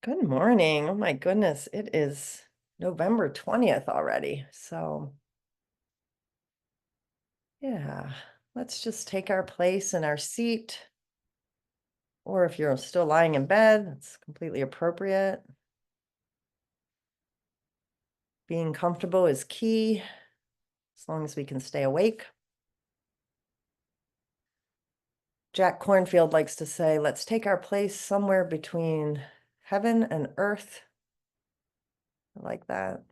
Good morning. Oh my goodness, it is November 20th already. Yeah, let's just take our place in our seat. Or if you're still lying in bed, that's completely appropriate. Being comfortable is key, as long as we can stay awake. Jack Cornfield likes to say, let's take our place somewhere between heaven and earth. I like that.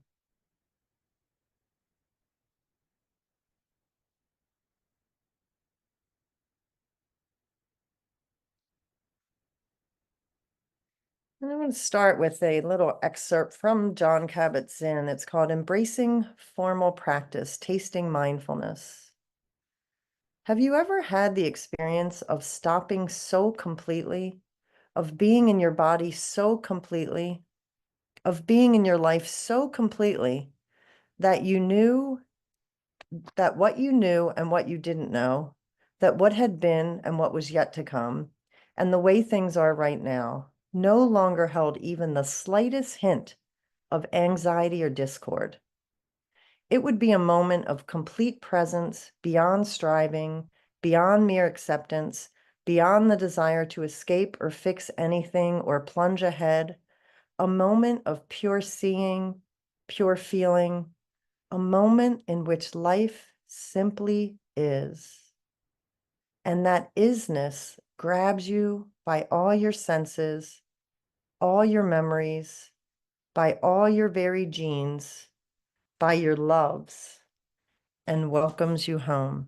And I'm going to start with a little excerpt from John Kabat-Zinn. It's called Embracing Formal Practice, Tasting Mindfulness. Have you ever had the experience of stopping so completely, of being in your body so completely, of being in your life so completely that you knew that what you knew and what you didn't know, that what had been and what was yet to come, and the way things are right now, no longer held even the slightest hint of anxiety or discord? It would be a moment of complete presence, beyond striving, beyond mere acceptance, beyond the desire to escape or fix anything or plunge ahead, a moment of pure seeing, pure feeling, a moment in which life simply is. And that isness grabs you by all your senses, all your memories, by all your very genes, by your loves, and welcomes you home.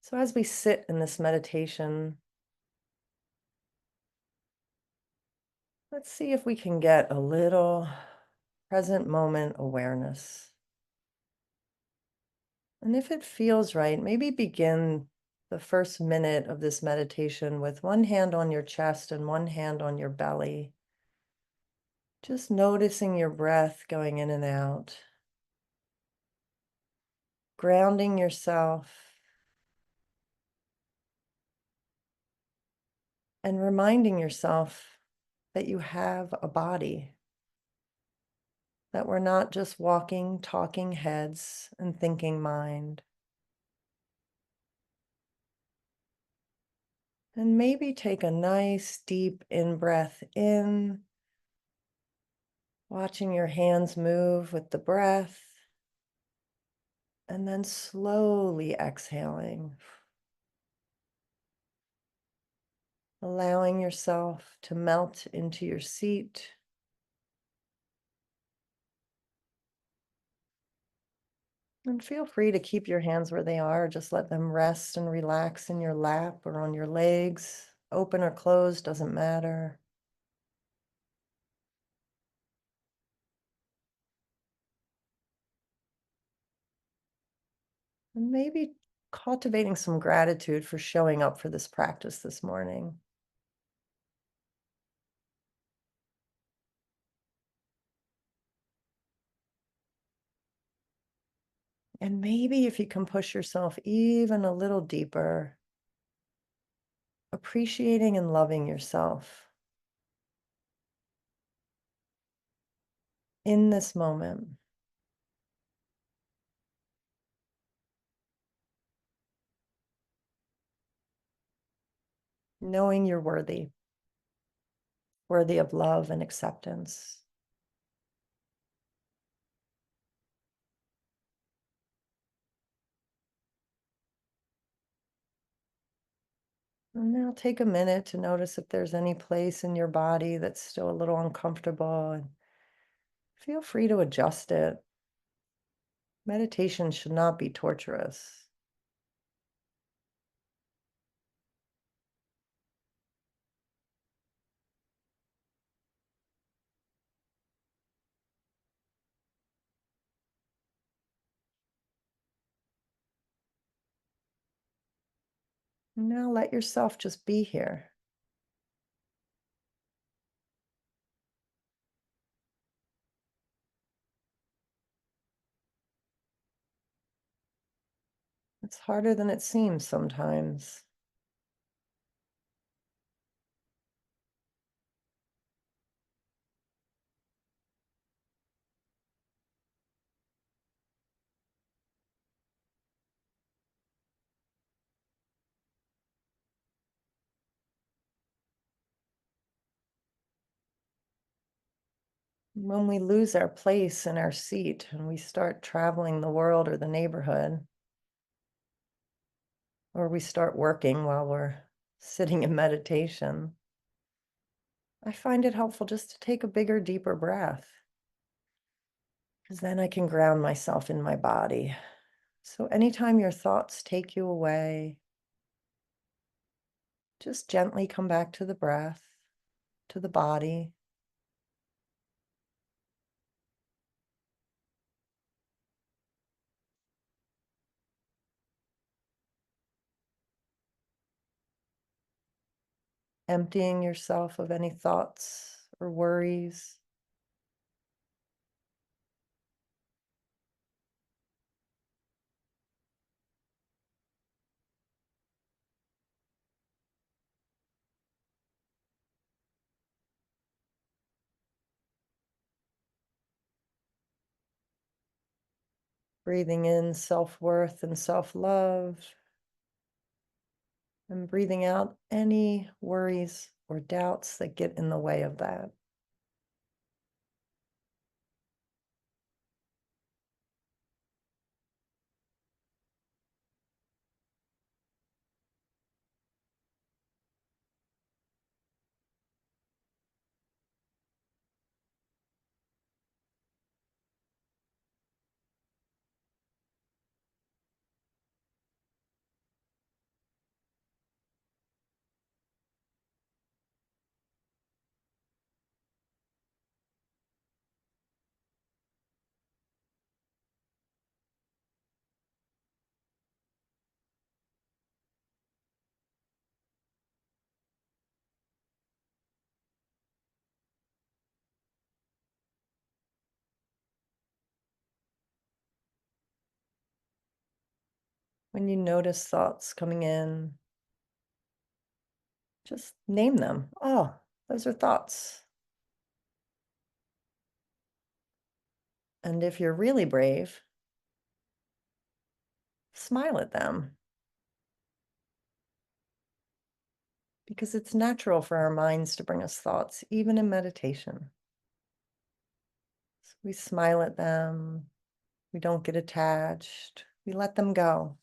So as we sit in this meditation, let's see if we can get a little present moment awareness. And if it feels right, maybe begin the first minute of this meditation with one hand on your chest and one hand on your belly. Just noticing your breath going in and out, grounding yourself, and reminding yourself that you have a body, that we're not just walking, talking heads and thinking mind. And maybe take a nice deep in-breath in, watching your hands move with the breath, and then slowly exhaling, allowing yourself to melt into your seat. And feel free to keep your hands where they are. Just let them rest and relax in your lap or on your legs. Open or closed, doesn't matter. And maybe cultivating some gratitude for showing up for this practice this morning. And maybe if you can push yourself even a little deeper, appreciating and loving yourself in this moment, knowing you're worthy, worthy of love and acceptance. And now take a minute to notice if there's any place in your body that's still a little uncomfortable, and feel free to adjust it. Meditation should not be torturous. And now let yourself just be here. It's harder than it seems sometimes. When we lose our place in our seat and we start traveling the world or the neighborhood, or we start working while we're sitting in meditation, I find it helpful just to take a bigger, deeper breath, because then I can ground myself in my body. So anytime your thoughts take you away, just gently come back to the breath, to the body. Emptying yourself of any thoughts or worries. Breathing in self-worth and self-love, and breathing out any worries or doubts that get in the way of that. When you notice thoughts coming in, just name them. Oh, those are thoughts. And if you're really brave, smile at them, because it's natural for our minds to bring us thoughts, even in meditation. So we smile at them, we don't get attached, we let them go.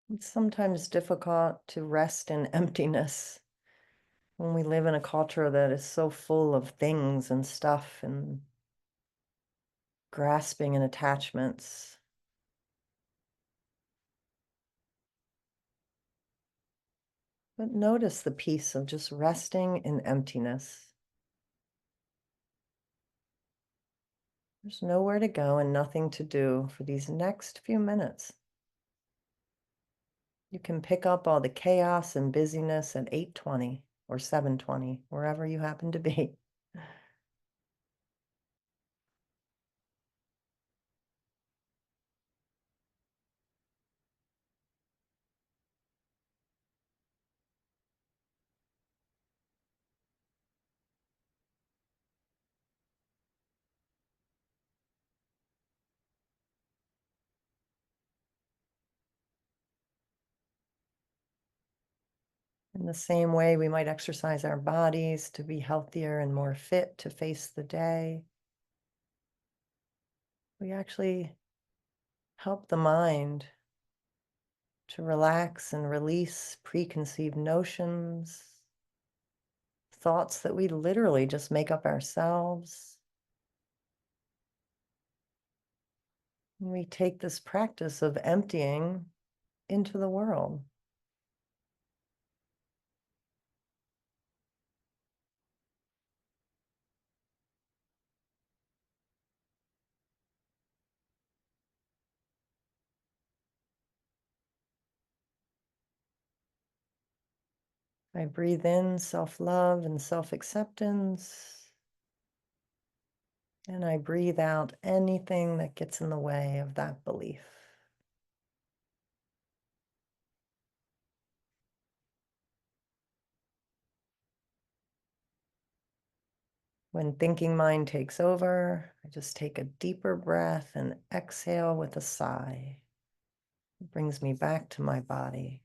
It's sometimes difficult to rest in emptiness when we live in a culture that is so full of things and stuff and grasping and attachments. But notice the peace of just resting in emptiness. There's nowhere to go and nothing to do for these next few minutes. You can pick up all the chaos and busyness at 8:20 or 7:20, wherever you happen to be. In the same way, we might exercise our bodies to be healthier and more fit to face the day. We actually help the mind to relax and release preconceived notions, thoughts that we literally just make up ourselves. We take this practice of emptying into the world. I breathe in self-love and self-acceptance, and I breathe out anything that gets in the way of that belief. When thinking mind takes over, I just take a deeper breath and exhale with a sigh. It brings me back to my body.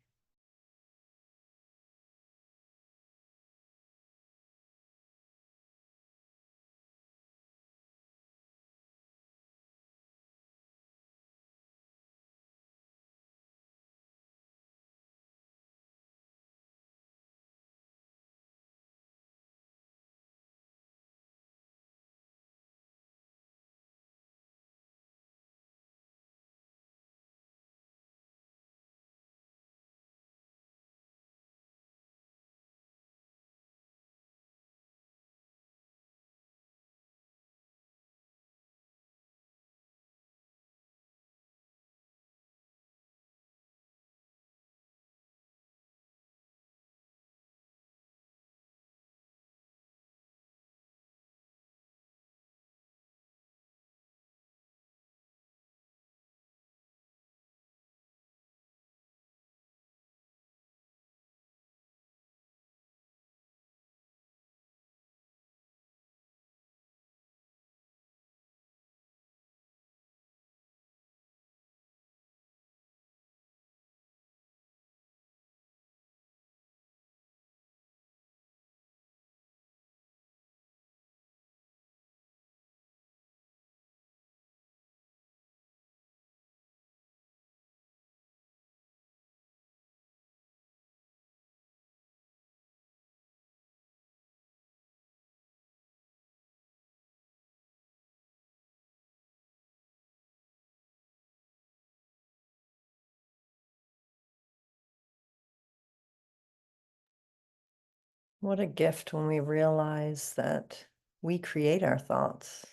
What a gift when we realize that we create our thoughts.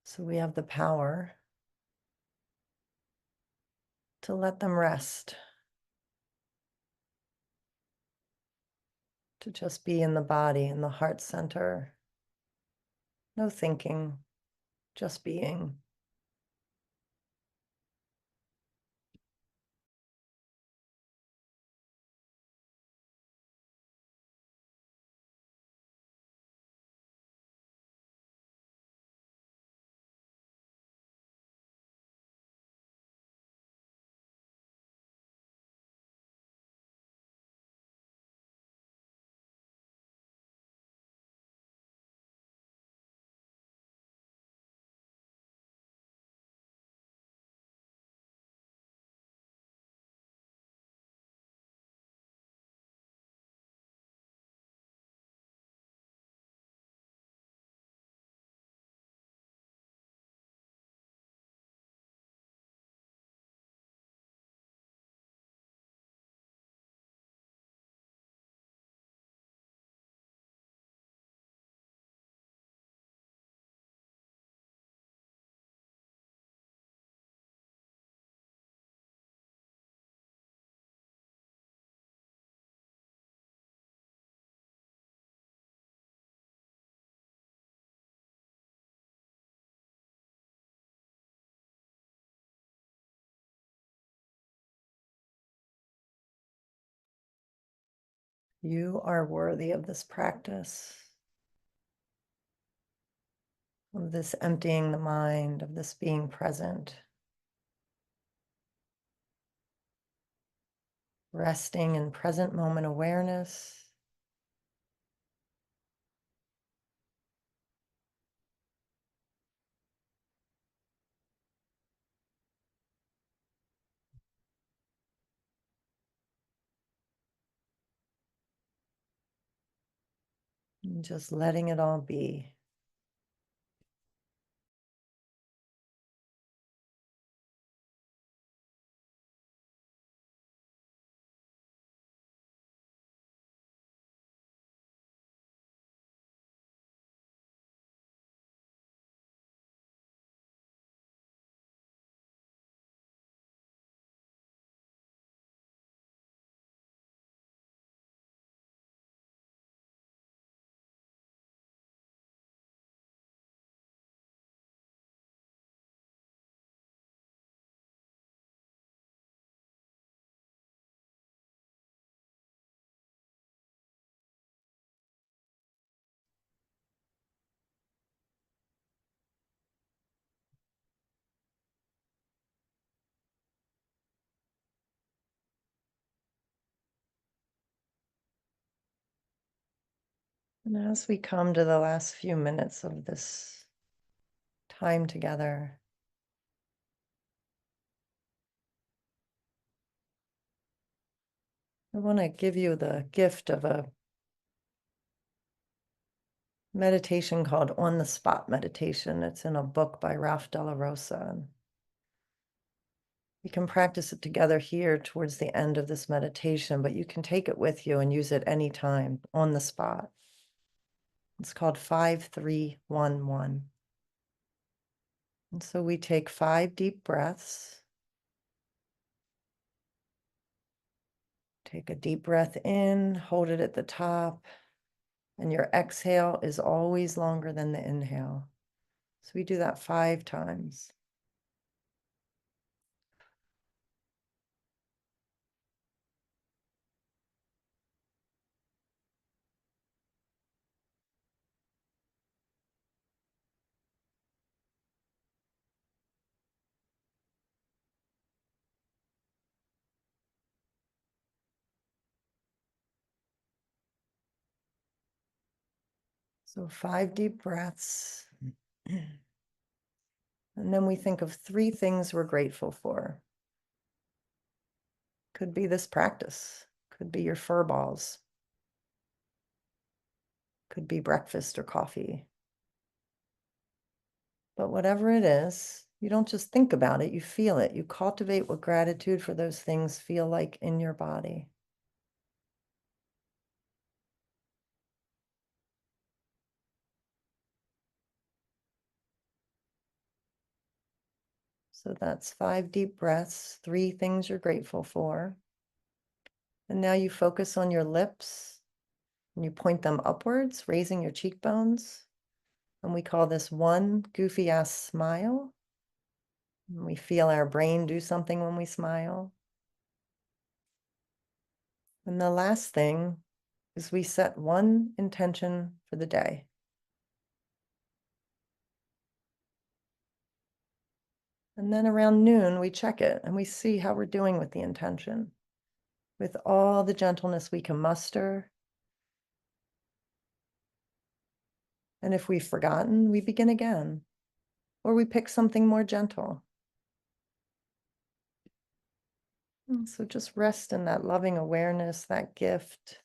So we have the power to let them rest, to just be in the body, in the heart center. No thinking, just being. You are worthy of this practice, of this emptying the mind, of this being present, resting in present moment awareness. And just letting it all be. And as we come to the last few minutes of this time together, I want to give you the gift of a meditation called On the Spot Meditation. It's in a book by Ralph La Rosa. And we can practice it together here towards the end of this meditation, but you can take it with you and use it anytime on the spot. It's called 5311. And so we take 5 deep breaths. Take a deep breath in, hold it at the top, and your exhale is always longer than the inhale. So we do that 5 times. So 5 deep breaths. And then we think of 3 things we're grateful for. Could be this practice, could be your fur balls, could be breakfast or coffee. But whatever it is, you don't just think about it, you feel it. You cultivate what gratitude for those things feel like in your body. So that's 5 deep breaths, 3 things you're grateful for. And now you focus on your lips and you point them upwards, raising your cheekbones. And we call this one goofy ass smile. And we feel our brain do something when we smile. And the last thing is we set one intention for the day. And then around noon, we check it and we see how we're doing with the intention. With all the gentleness we can muster. And if we've forgotten, we begin again. Or we pick something more gentle. And so just rest in that loving awareness, that gift.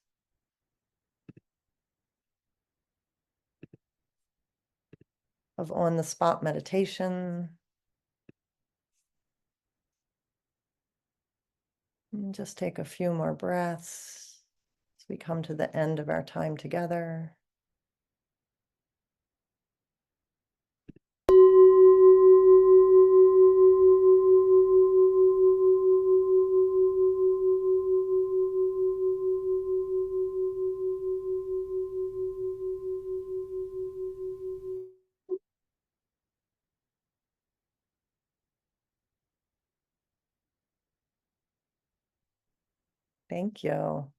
Of on-the-spot meditation. And just take a few more breaths as we come to the end of our time together. Thank you.